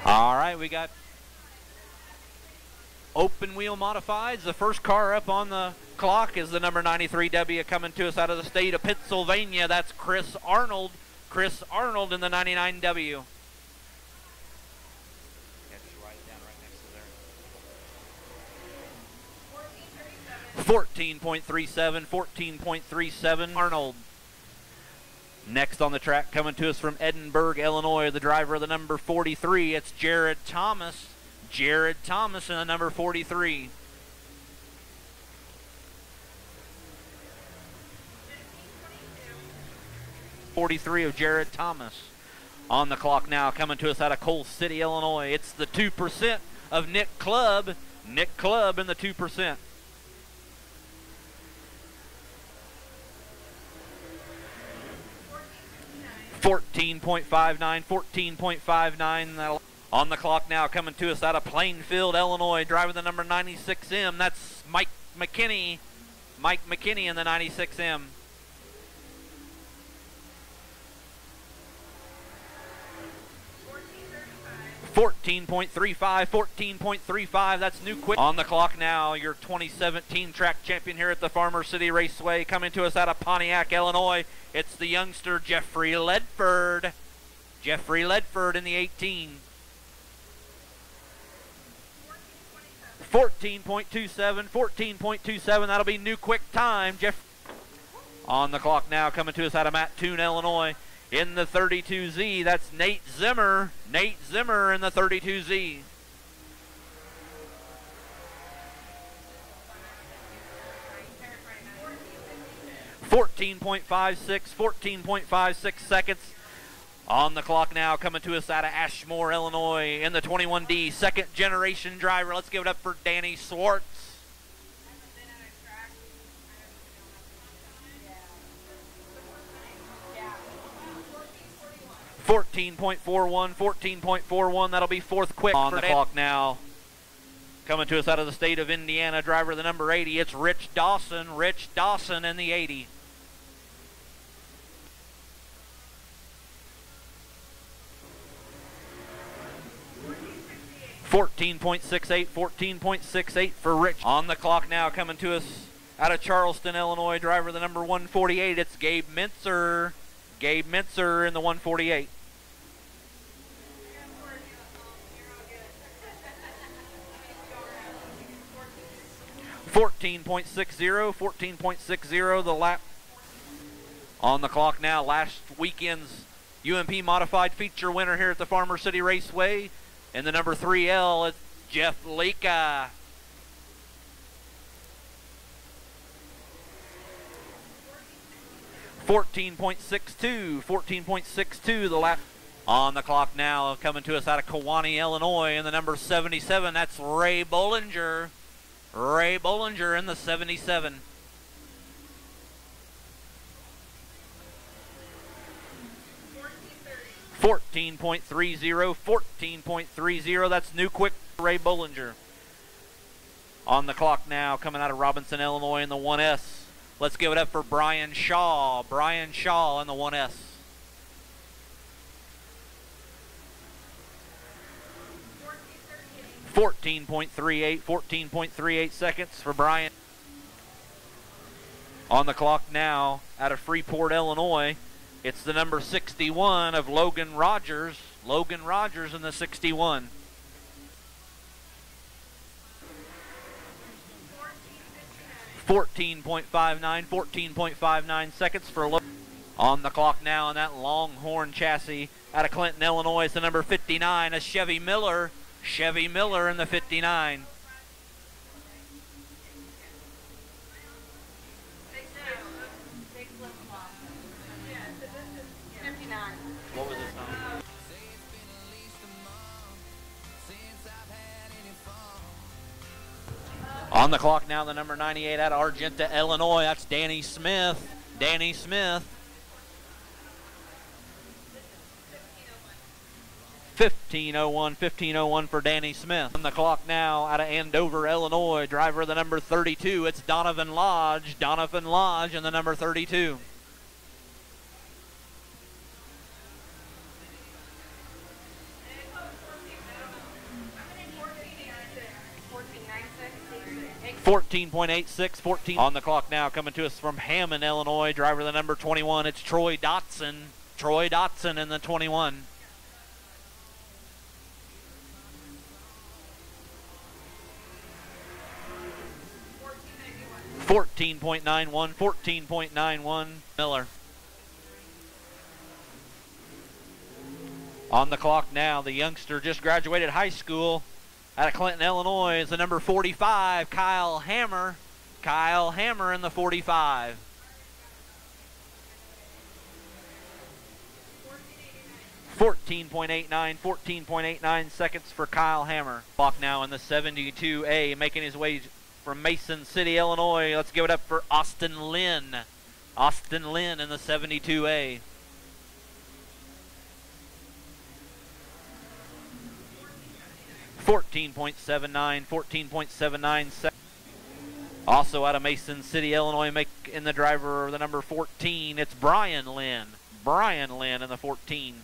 All right, we got open wheel modifieds. The first car up on the clock is the number 93W coming to us out of the state of Pennsylvania. That's Chris Arnold. Chris Arnold in the 99W. 14.37, 14.37, Arnold. Next on the track, coming to us from Edinburgh, Illinois, the driver of the number 43. It's Jared Thomas. Jared Thomas in the number 43. .43 of Jared Thomas. On the clock now, coming to us out of Coal City, Illinois. It's the 2% of Nick Clubb. Nick Clubb in the 2%. .59, on the clock now, coming to us out of Plainfield, Illinois, driving the number 96M. That's Mike McKinney. Mike McKinney in the 96M. 14.35, that's new quick. On the clock now, your 2017 track champion here at the Farmer City Raceway, coming to us out of Pontiac, Illinois. It's the youngster Jeffrey Ledford. Jeffrey Ledford in the 18. 14.27, that'll be new quick time. On the clock now, coming to us out of Mattoon, Illinois. In the 32Z, that's Nate Zimmer. Nate Zimmer in the 32Z. .56 seconds. On the clock now, coming to us out of Ashmore, Illinois, in the 21D, second generation driver. Let's give it up for Danny Swartz. 14.41, that'll be fourth quick. On the clock now, coming to us out of the state of Indiana, driver the number 80, it's Rich Dawson. Rich Dawson in the 80. .68 for Rich. On the clock now, coming to us out of Charleston, Illinois, driver the number 148, it's Gabe Mintzer. Gabe Mintzer in the 148. .14.60 the lap. On the clock now, last weekend's UMP modified feature winner here at the Farmer City Raceway. In the number 3L, it's Jeff Leka. 14.62 the lap. On the clock now, coming to us out of Kewanee, Illinois, in the number 77, that's Ray Bollinger. Ray Bollinger in the 77. .14.30, that's new quick Ray Bollinger. On the clock now, coming out of Robinson, Illinois, in the 1S. Let's give it up for Brian Shaw. Brian Shaw in the 1S. .14.38 seconds for Brian. On the clock now, out of Freeport, Illinois, it's the number 61 of Logan Rogers. Logan Rogers in the 61. .14.59 seconds for Logan. On the clock now on that Longhorn chassis out of Clinton, Illinois, it's the number 59, a Chevy Miller. Chevy Miller in the 59. What was this number? On the clock now, the number 98 out of Argenta, Illinois. That's Danny Smith. Danny Smith. 15:01 for Danny Smith. On the clock now, out of Andover, Illinois, driver of the number 32. It's Donovan Lodge. Donovan Lodge in the number 32. 14.86, 14 on the clock now, coming to us from Hammond, Illinois. Driver the number 21, it's Troy Dotson. Troy Dotson in the 21. $14.91 Miller. On the clock now, the youngster just graduated high school out of Clinton, Illinois, is the number 45, Kyle Hammer. Kyle Hammer in the 45. $14.89 seconds for Kyle Hammer. Clock now in the 72A, making his way from Mason City, Illinois. Let's give it up for Austin Lynn. Austin Lynn in the 72A. $14.79 seconds. Also out of Mason City, Illinois, making the driver the number 14. It's Brian Lynn. Brian Lynn in the 14.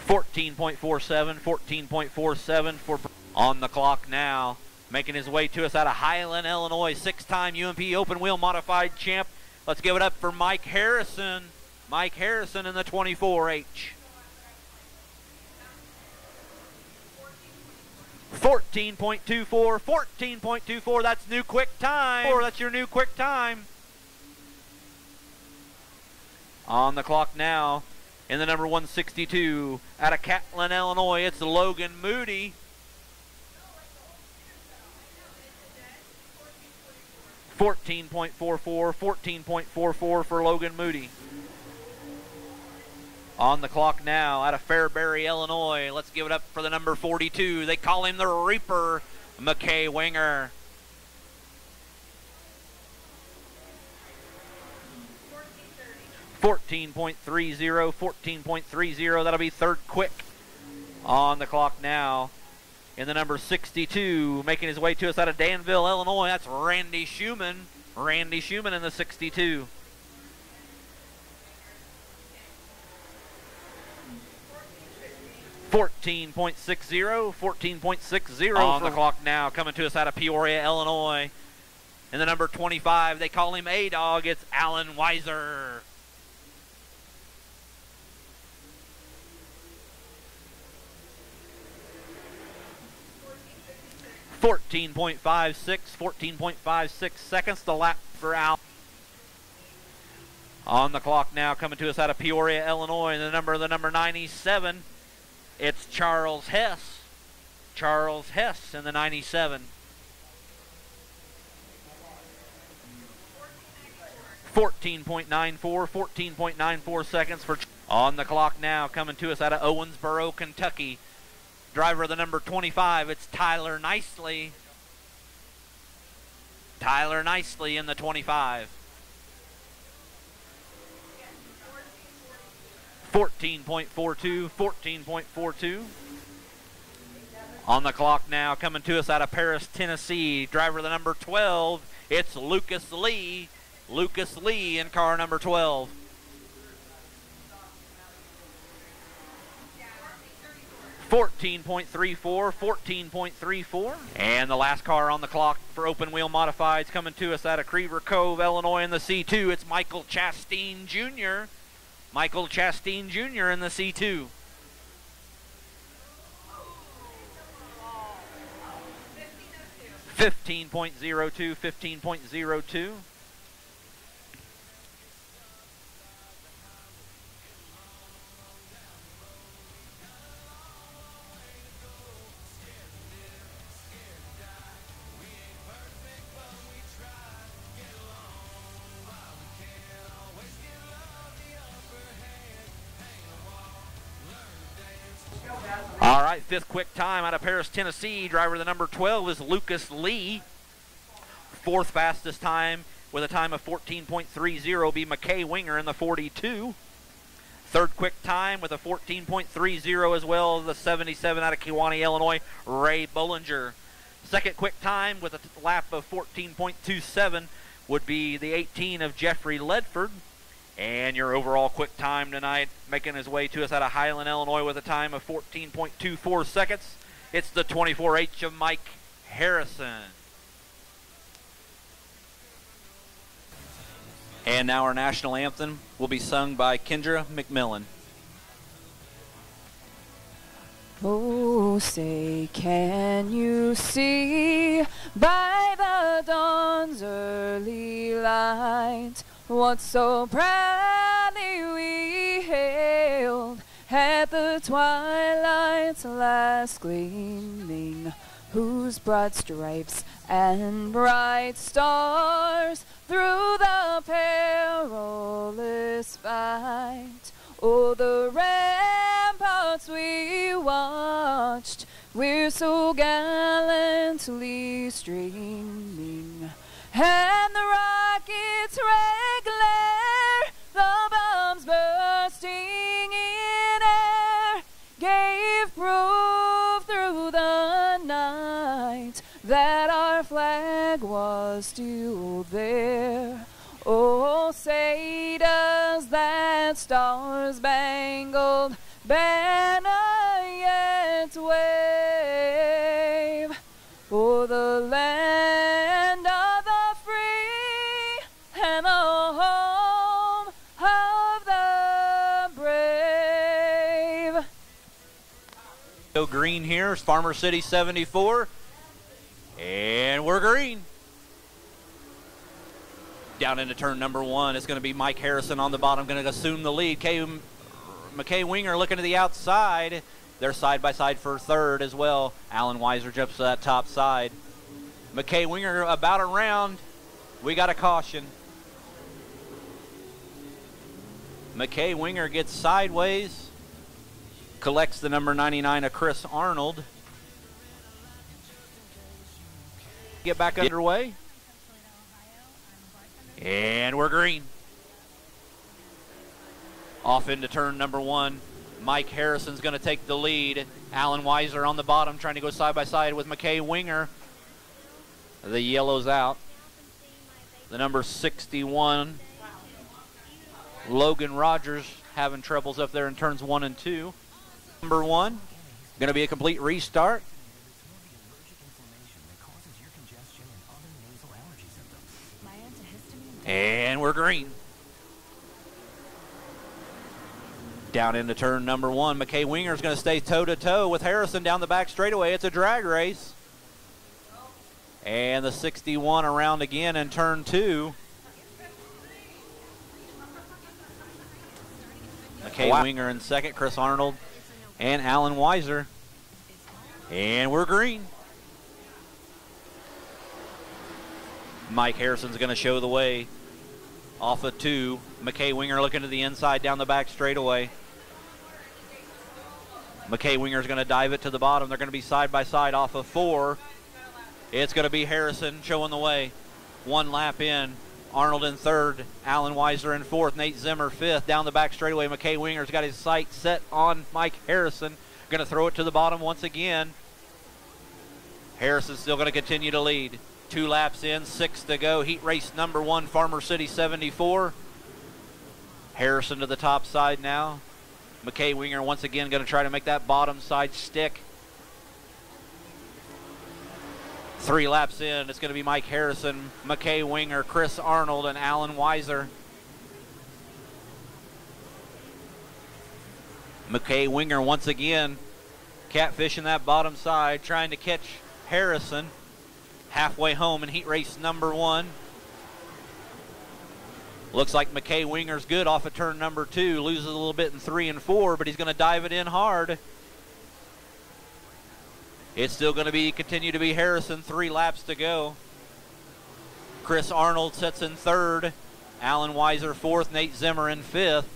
$14.47 for on the clock now. Making his way to us out of Highland, Illinois, 6-time UMP open wheel modified champ. Let's give it up for Mike Harrison. Mike Harrison in the 24H. 14.24, that's new quick time. That's your new quick time. On the clock now, in the number 162, out of Catlin, Illinois, it's Logan Moody. 14.44 for Logan Moody. On the clock now, out of Fairbury, Illinois, let's give it up for the number 42. They call him the Reaper, McKay Winger. 14.30, that'll be third quick. On the clock now, in the number 62, making his way to us out of Danville, Illinois, that's Randy Schumann. Randy Schumann in the 62. $14.60 on the clock now, coming to us out of Peoria, Illinois. In the number 25, they call him A-Dog, it's Alan Weiser. $14.56 seconds to lap for Al. On the clock now, coming to us out of Peoria, Illinois, the number 97, it's Charles Hess. Charles Hess in the 97. $14.94 seconds for. On the clock now, coming to us out of Owensboro, Kentucky. Driver of the number 25, it's Tyler Nicely. Tyler Nicely in the 25. 14.42. On the clock now, coming to us out of Paris, Tennessee. Driver of the number 12, it's Lucas Lee. Lucas Lee in car number 12. $14.34. And the last car on the clock for open wheel modifieds, coming to us out of Creever Cove, Illinois in the C2. It's Michael Chastain Jr. Michael Chastain Jr. in the C2. $15.02. All right, fifth quick time out of Paris, Tennessee. Driver the number 12 is Lucas Lee. Fourth fastest time with a time of 14.30 be McKay Winger in the 42. Third quick time with a 14.30 as well, the 77 out of Kewanee, Illinois, Ray Bollinger. Second quick time with a lap of 14.27 would be the 18 of Jeffrey Ledford. And your overall quick time tonight, making his way to us out of Highland, Illinois with a time of 14.24 seconds. It's the 24H of Mike Harrison. And now our national anthem will be sung by Kendra McMillan. Oh, say, can you see by the dawn's early light what so proudly we hailed at the twilight's last gleaming, whose broad stripes and bright stars through the perilous fight, oh, the ramparts we watched, we're so gallantly streaming, and the rockets' red glare, the bombs bursting in air, gave proof through the night that our flag was still there. Oh, say does that star-spangled banner yet wave o'er the land of the free and the home of the brave? Go green here, Farmer City 74, and we're green. Down into turn number one, it's going to be Mike Harrison on the bottom, going to assume the lead. McKay Winger looking to the outside. They're side by side for third as well. Alan Weiser jumps to that top side. McKay Winger about around. We got a caution. McKay Winger gets sideways. Collects the number 99 of Chris Arnold. Get back underway. And we're green. Off into turn number one. Mike Harrison's going to take the lead. Alan Weiser on the bottom trying to go side by side with McKay Winger. The yellow's out. The number 61, Logan Rogers, having troubles up there in turns 1 and 2. Number one, going to be a complete restart. And we're green. Down into turn number one. McKay Winger is going to stay toe-to-toe with Harrison down the back straightaway. It's a drag race. And the 61 around again in turn two. McKay Winger in second, Chris Arnold and Alan Weiser. And we're green. Mike Harrison's going to show the way off of two. McKay Winger looking to the inside down the back straightaway. McKay Winger's going to dive it to the bottom. They're going to be side by side off of four. It's going to be Harrison showing the way. One lap in. Arnold in third. Alan Weiser in fourth. Nate Zimmer fifth. Down the back straightaway. McKay Winger's got his sight set on Mike Harrison. Going to throw it to the bottom once again. Harrison's still going to continue to lead. 2 laps in, 6 to go. Heat race number one, Farmer City 74. Harrison to the top side now. McKay Winger once again going to try to make that bottom side stick. 3 laps in, it's going to be Mike Harrison, McKay Winger, Chris Arnold, and Alan Weiser. McKay Winger once again catfishing that bottom side, trying to catch Harrison. Halfway home in heat race number one. Looks like McKay Winger's good off of turn number 2. Loses a little bit in 3 and 4, but he's going to dive it in hard. It's still going to continue to be Harrison. 3 laps to go. Chris Arnold sets in third. Alan Weiser fourth. Nate Zimmer in fifth.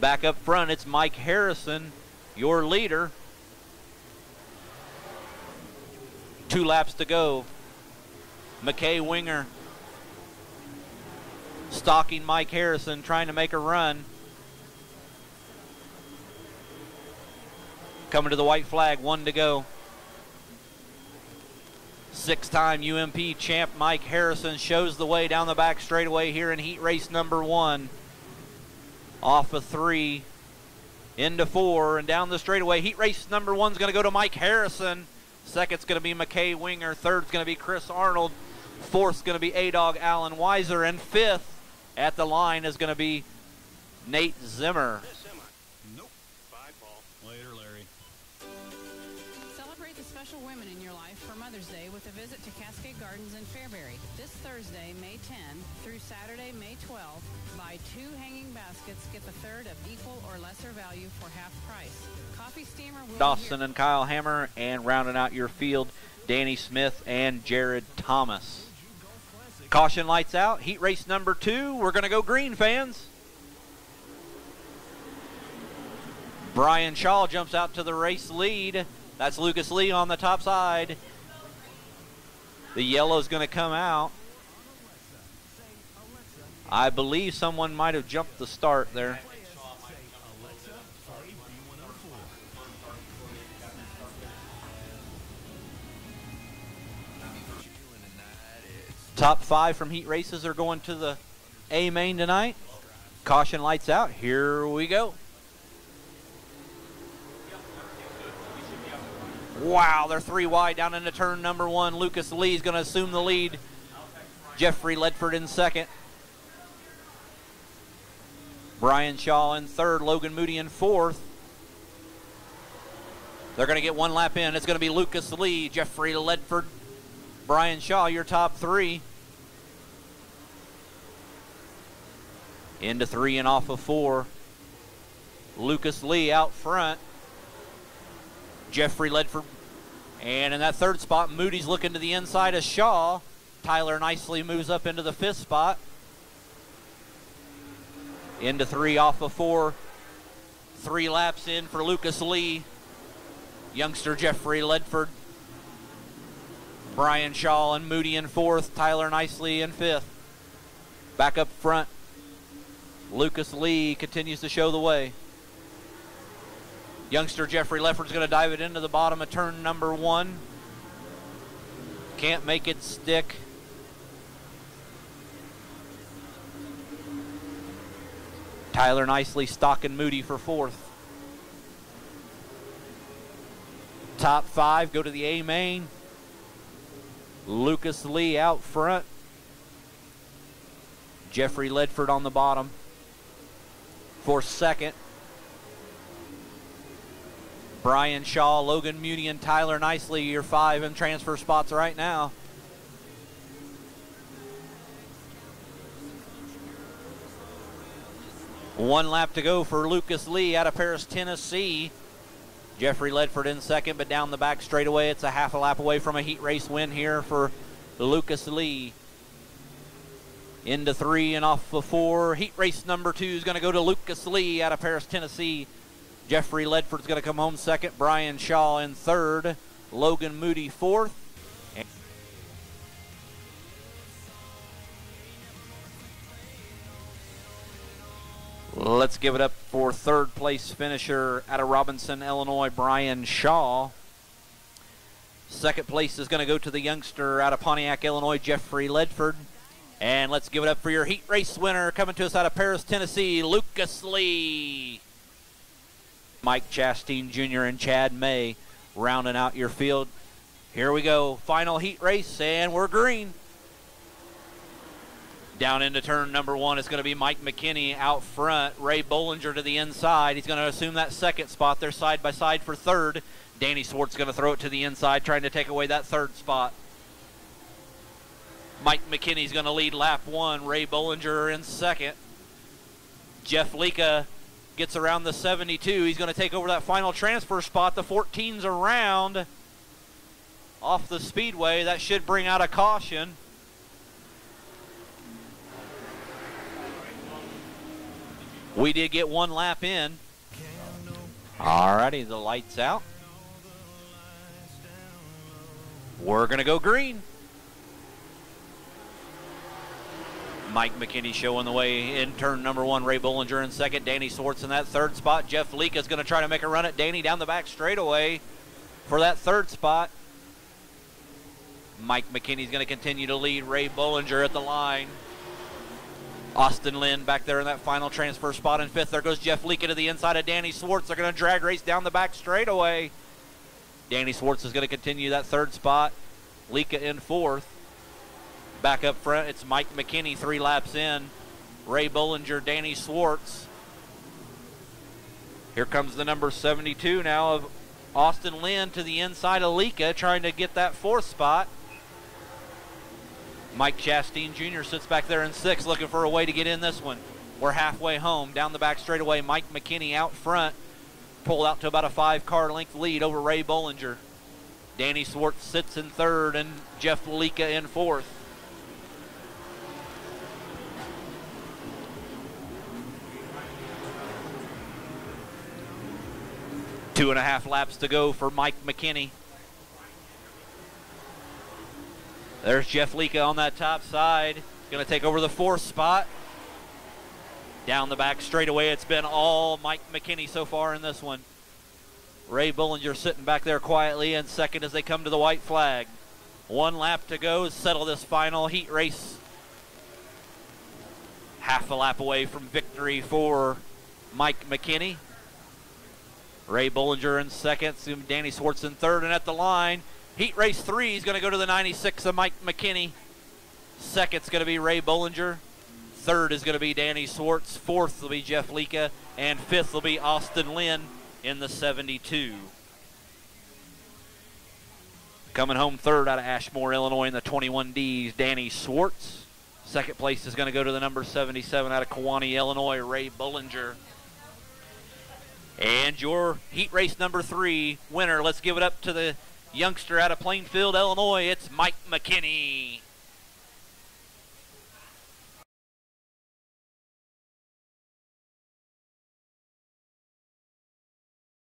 Back up front, it's Mike Harrison, your leader. 2 laps to go. McKay Winger stalking Mike Harrison, trying to make a run. Coming to the white flag, 1 to go. Six-time UMP champ Mike Harrison shows the way down the back straightaway here in heat race number 1. Off of 3, into 4, and down the straightaway. Heat race number 1 is going to go to Mike Harrison. Second's going to be McKay Winger. Third's going to be Chris Arnold. Fourth's going to be A-Dog Alan Weiser. And fifth at the line is going to be Nate Zimmer. Nope. 5 ball. Later, Larry. Celebrate the special women in your life for Mother's Day with a visit to Cascade Gardens in Fairbury. This Thursday, May 10 through Saturday, May 12, buy 2 hanging baskets, get the third of equal or lesser value for half price. Coffee steamer will Dawson and Kyle Hammer, and rounding out your field, Danny Smith and Jared Thomas. Caution lights out. Heat race number 2. We're going to go green, fans. Brian Shaw jumps out to the race lead. That's Lucas Lee on the top side. The yellow's going to come out. I believe someone might have jumped the start there. Top 5 from heat races are going to the A main tonight. Caution lights out. Here we go. Wow, they're 3 wide down into turn number 1. Lucas Lee is going to assume the lead. Jeffrey Ledford in second. Brian Shaw in third. Logan Moody in fourth. They're going to get 1 lap in. It's going to be Lucas Lee, Jeffrey Ledford, Brian Shaw, your top 3. Into 3 and off of 4. Lucas Lee out front. Jeffrey Ledford. And in that third spot, Moody's looking to the inside of Shaw. Tyler nicely moves up into the 5th spot. Into 3 off of 4. 3 laps in for Lucas Lee. Youngster Jeffrey Ledford. Brian Shaw and Moody in 4th. Tyler nicely in 5th. Back up front, Lucas Lee continues to show the way. Youngster Jeffrey Lefford's going to dive it into the bottom of turn number 1. Can't make it stick. Tyler nicely stalking Moody for 4th. Top 5 go to the A main. Lucas Lee out front. Jeffrey Ledford on the bottom for 2nd. Brian Shaw, Logan Moody, and Tyler nicely, your 5 in transfer spots right now. One lap to go for Lucas Lee out of Paris, Tennessee. Jeffrey Ledford in 2nd, but down the back straightaway, it's a half a lap away from a heat race win here for Lucas Lee. Into 3 and off of 4. Heat race number 2 is going to go to Lucas Lee out of Paris, Tennessee. Jeffrey Ledford's going to come home 2nd. Brian Shaw in 3rd. Logan Moody 4th. Let's give it up for 3rd place finisher out of Robinson, Illinois, Brian Shaw. 2nd place is going to go to the youngster out of Pontiac, Illinois, Jeffrey Ledford. And let's give it up for your heat race winner coming to us out of Paris, Tennessee, Lucas Lee. Mike Chastain Jr. and Chad May rounding out your field. Here we go, final heat race, and we're green. Down into turn number 1, it's going to be Mike McKinney out front. Ray Bollinger to the inside. He's going to assume that 2nd spot. They're side by side for 3rd. Danny Swartz going to throw it to the inside, trying to take away that 3rd spot. Mike McKinney's going to lead lap 1. Ray Bollinger in 2nd. Jeff Lika gets around the 72. He's going to take over that final transfer spot. The 14's around off the speedway. That should bring out a caution. We did get 1 lap in. Alrighty, the light's out. We're going to go green. Mike McKinney showing the way in turn number 1. Ray Bollinger in 2nd. Danny Swartz in that 3rd spot. Jeff Leake is going to try to make a run at Danny down the back straightaway for that 3rd spot. Mike McKinney's going to continue to lead. Ray Bollinger at the line. Austin Lynn back there in that final transfer spot in fifth. There goes Jeff Leaka to the inside of Danny Swartz. They're going to drag race down the back straightaway. Danny Swartz is going to continue that third spot. Leaka in fourth. Back up front, it's Mike McKinney 3 laps in. Ray Bollinger, Danny Swartz. Here comes the number 72 now of Austin Lynn to the inside of Leaka, trying to get that fourth spot. Mike Chastain Jr. sits back there in sixth, looking for a way to get in this one. We're halfway home, down the back straightaway. Mike McKinney out front, pulled out to about a 5-car length lead over Ray Bollinger. Danny Swartz sits in third and Jeff Leaka in fourth. Two and a half laps to go for Mike McKinney. There's Jeff Leaka on that top side. Going to take over the fourth spot. Down the back straightaway, it's been all Mike McKinney so far in this one. Ray Bollinger sitting back there quietly in second as they come to the white flag. 1 lap to go, settle this final heat race. Half a lap away from victory for Mike McKinney. Ray Bollinger in second, Danny Swartz in third, and at the line, heat race 3 is going to go to the 96 of Mike McKinney. Second's going to be Ray Bollinger. Third is going to be Danny Swartz. Fourth will be Jeff Leaka. And fifth will be Austin Lynn in the 72. Coming home third out of Ashmore, Illinois in the 21Ds, Danny Swartz. Second place is going to go to the number 77 out of Kewanee, Illinois, Ray Bollinger. And your heat race number 3 winner, let's give it up to the youngster out of Plainfield, Illinois. It's Mike McKinney.